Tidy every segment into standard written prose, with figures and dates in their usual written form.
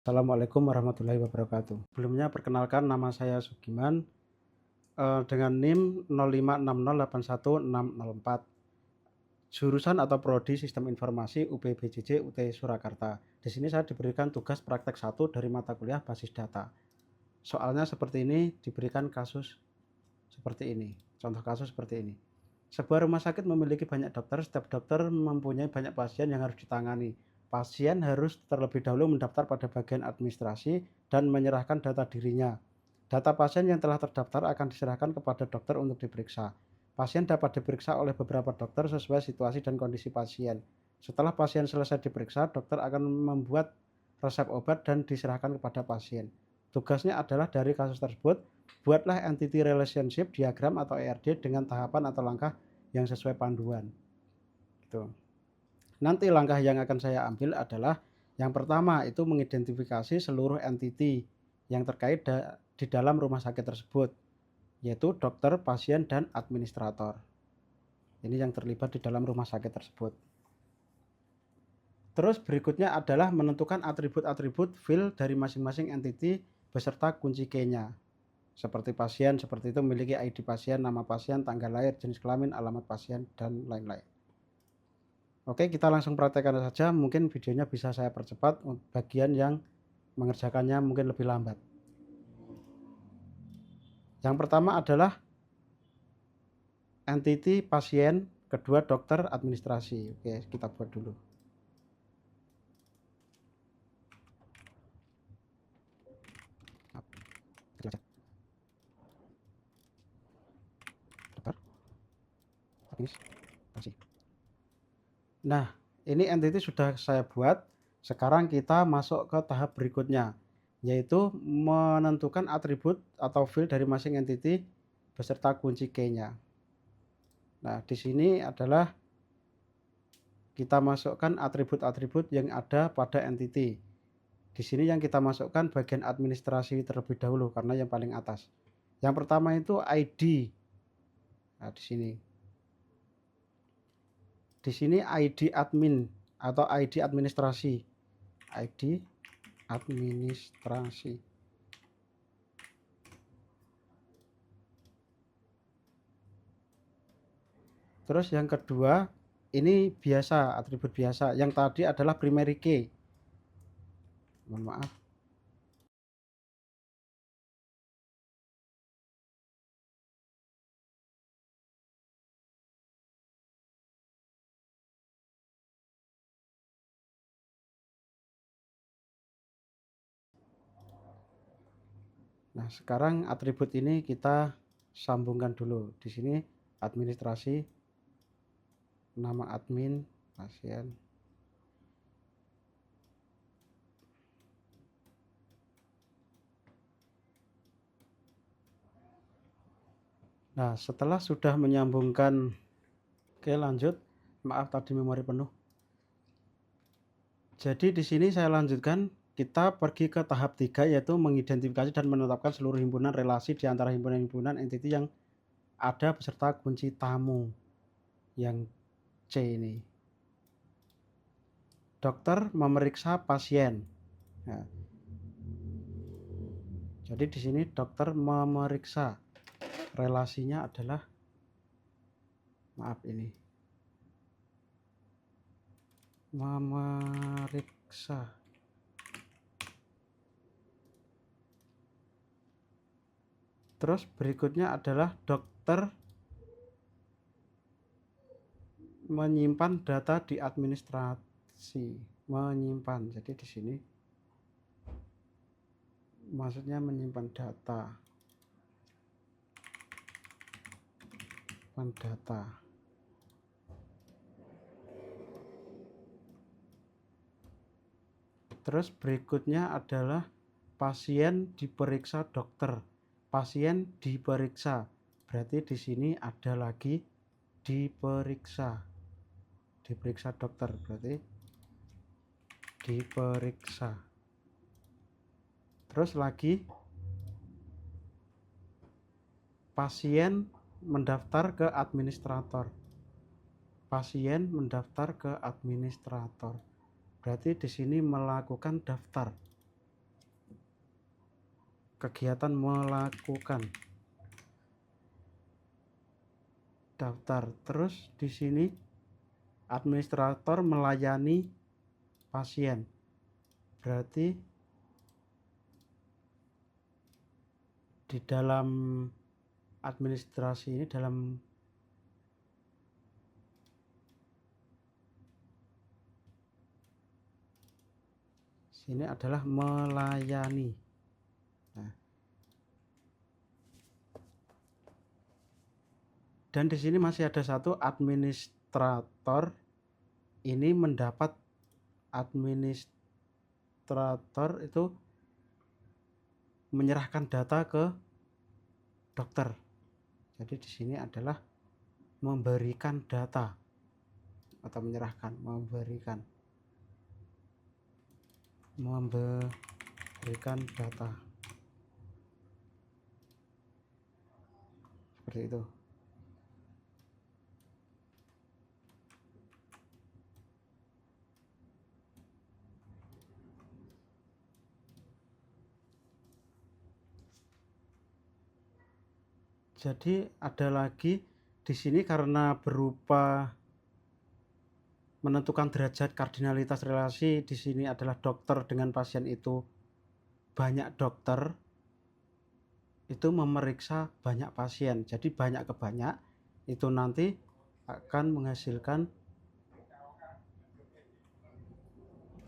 Assalamualaikum warahmatullahi wabarakatuh. Sebelumnya perkenalkan nama saya Sugiman, dengan NIM 0560810604, jurusan atau prodi Sistem Informasi UPBJJ UT Surakarta. Di sini saya diberikan tugas praktek 1 dari mata kuliah Basis Data. Soalnya seperti ini, diberikan kasus seperti ini, contoh kasus seperti ini. Sebuah rumah sakit memiliki banyak dokter, setiap dokter mempunyai banyak pasien yang harus ditangani. Pasien harus terlebih dahulu mendaftar pada bagian administrasi dan menyerahkan data dirinya. Data pasien yang telah terdaftar akan diserahkan kepada dokter untuk diperiksa. Pasien dapat diperiksa oleh beberapa dokter sesuai situasi dan kondisi pasien. Setelah pasien selesai diperiksa, dokter akan membuat resep obat dan diserahkan kepada pasien. Tugasnya adalah dari kasus tersebut, buatlah entity relationship diagram atau ERD dengan tahapan atau langkah yang sesuai panduan. Gitu. Nanti langkah yang akan saya ambil adalah yang pertama itu mengidentifikasi seluruh entity yang terkait di dalam rumah sakit tersebut, yaitu dokter, pasien, dan administrator. Ini yang terlibat di dalam rumah sakit tersebut. Terus berikutnya adalah menentukan atribut-atribut field dari masing-masing entity beserta kunci key-nya. Seperti pasien, seperti itu memiliki ID pasien, nama pasien, tanggal lahir, jenis kelamin, alamat pasien, dan lain-lain. Oke, kita langsung praktekkan saja. Mungkin videonya bisa saya percepat, bagian yang mengerjakannya mungkin lebih lambat. Yang pertama adalah entity pasien, kedua dokter, administrasi. Oke, kita buat dulu. Dokter, administrasi. Nah, ini entity sudah saya buat. Sekarang kita masuk ke tahap berikutnya, yaitu menentukan atribut atau field dari masing entity beserta kunci key-nya. Nah, di sini adalah kita masukkan atribut-atribut yang ada pada entity. Di sini yang kita masukkan bagian administrasi terlebih dahulu karena yang paling atas. Yang pertama itu ID. Nah, di sini. Di sini ID admin atau ID administrasi. ID administrasi. Terus yang kedua, ini biasa, atribut biasa. Yang tadi adalah primary key. Mohon maaf. Nah, sekarang atribut ini kita sambungkan dulu. Di sini administrasi, nama admin, pasien. Nah, setelah sudah menyambungkan, oke lanjut. Maaf tadi memori penuh. Jadi di sini saya lanjutkan, kita pergi ke tahap 3 yaitu mengidentifikasi dan menetapkan seluruh himpunan relasi di antara himpunan-himpunan entity yang ada beserta kunci tamu. Yang C ini. Dokter memeriksa pasien. Nah, jadi di sini dokter memeriksa. Relasinya adalah, maaf ini, memeriksa. Terus berikutnya adalah dokter menyimpan data di administrasi. Menyimpan. Jadi di sini maksudnya menyimpan data. Data. Terus berikutnya adalah pasien diperiksa dokter. Pasien diperiksa. Berarti di sini ada lagi diperiksa. Diperiksa dokter berarti diperiksa. Terus lagi pasien mendaftar ke administrator. Pasien mendaftar ke administrator. Berarti di sini melakukan daftar. kegiatan melakukan daftar. Terus di sini administrator melayani pasien. Berarti di dalam administrasi ini, dalam sini adalah melayani. Nah, dan di sini masih ada satu, administrator ini mendapat, administrator itu menyerahkan data ke dokter. Jadi di sini adalah memberikan data atau menyerahkan, memberikan data seperti itu. Jadi ada lagi di sini, karena berupa menentukan derajat kardinalitas relasi, di sini adalah dokter dengan pasien itu banyak, dokter itu memeriksa banyak pasien. Jadi banyak ke banyak itu nanti akan menghasilkan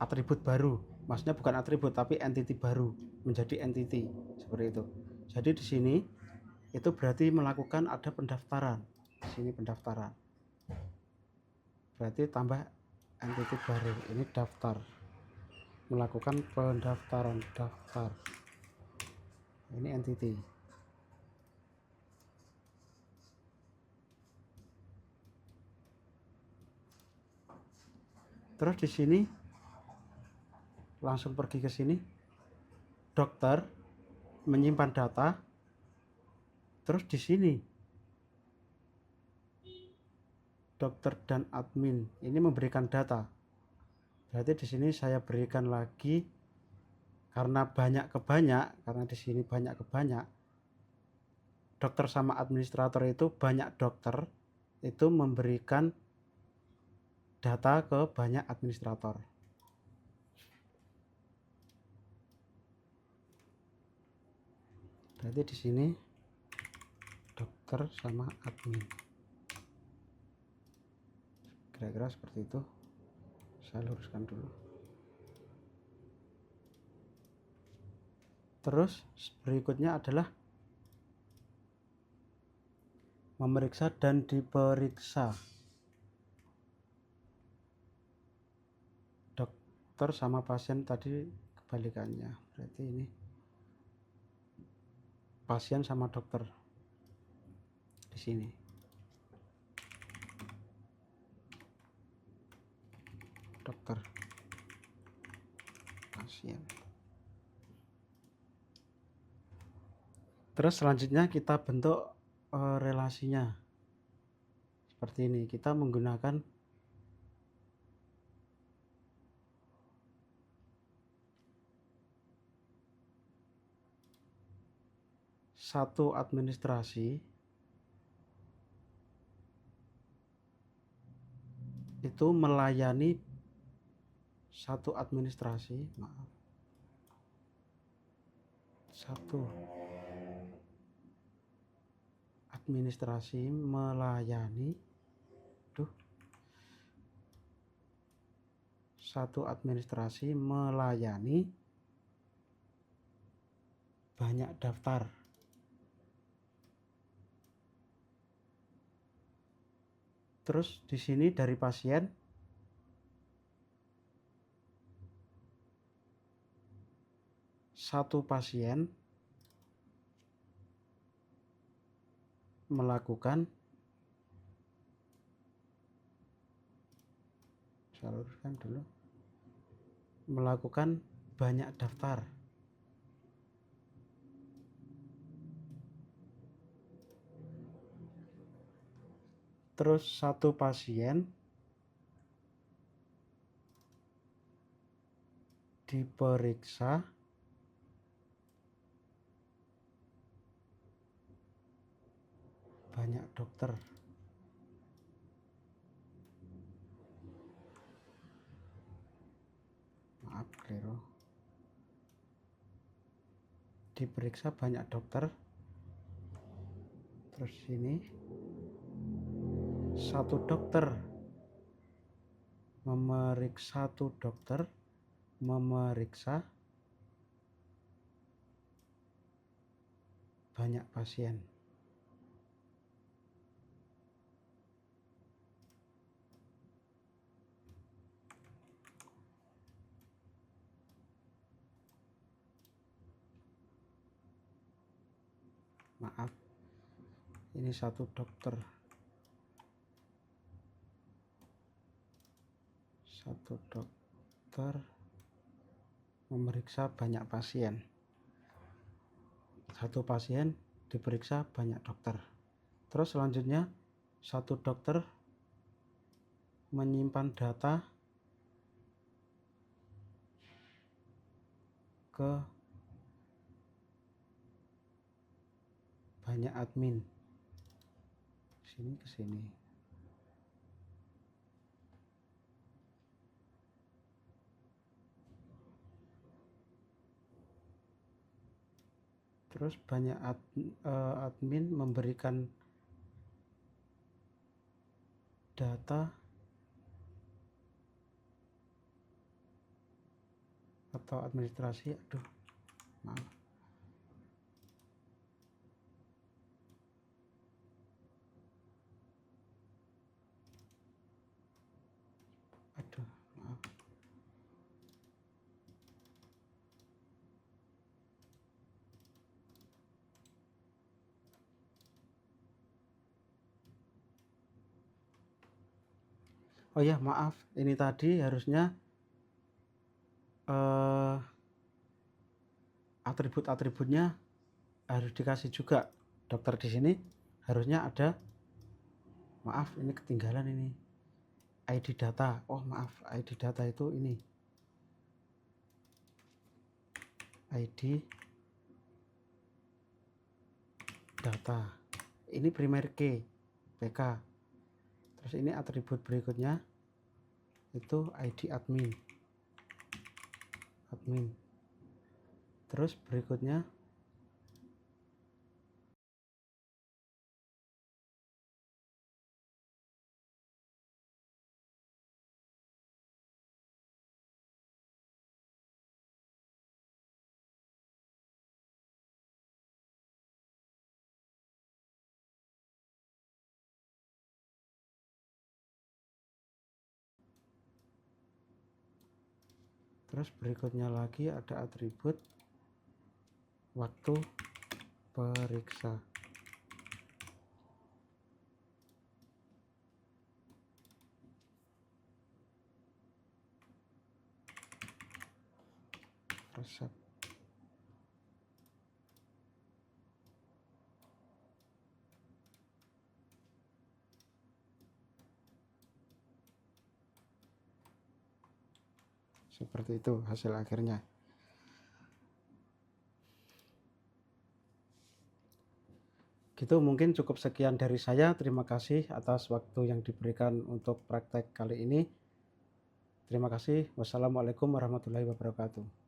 atribut baru. Maksudnya bukan atribut tapi entity baru, menjadi entity seperti itu. Jadi di sini itu berarti melakukan ada pendaftaran. Di sini pendaftaran. Berarti tambah entity baru. Ini daftar. Melakukan pendaftaran, daftar. Ini entity. Terus di sini langsung pergi ke sini. Dokter menyimpan data. Terus di sini dokter dan admin ini memberikan data. Berarti di sini saya berikan lagi, karena banyak ke banyak, karena di sini banyak ke banyak. Dokter sama administrator itu banyak, dokter itu memberikan data ke banyak administrator. Berarti di sini dokter sama admin. Kira-kira seperti itu. Saya luruskan dulu. Terus berikutnya adalah memeriksa dan diperiksa. Dokter sama pasien tadi kebalikannya. Berarti ini pasien sama dokter di sini. Dokter, pasien. Terus selanjutnya kita bentuk relasinya seperti ini. Kita menggunakan satu administrasi itu melayani satu administrasi, satu administrasi melayani, satu administrasi melayani banyak daftar. Terus di sini dari pasien satu pasien melakukan, saya luruskan dulu, melakukan banyak daftar. Terus satu pasien diperiksa banyak dokter. Maaf, keliru. Diperiksa banyak dokter. Terus ini satu dokter memeriksa banyak pasien. Maaf, ini satu dokter memeriksa banyak pasien. Satu pasien diperiksa banyak dokter. Terus selanjutnya satu dokter menyimpan data ke banyak admin. Sini ke sini. Terus banyak admin memberikan data atau administrasi. Maaf. Maaf. Oh ya, maaf. Ini tadi harusnya atribut-atributnya harus dikasih juga. Dokter di sini harusnya ada. Maaf, ini ketinggalan ini. ID data. Oh, maaf. ID data itu ini. ID data. Ini primer key, PK. Terus ini atribut berikutnya itu ID admin. Terus berikutnya lagi ada atribut waktu periksa. Resep. Seperti itu hasil akhirnya. Gitu, mungkin cukup sekian dari saya. Terima kasih atas waktu yang diberikan untuk praktek kali ini. Terima kasih. Wassalamualaikum warahmatullahi wabarakatuh.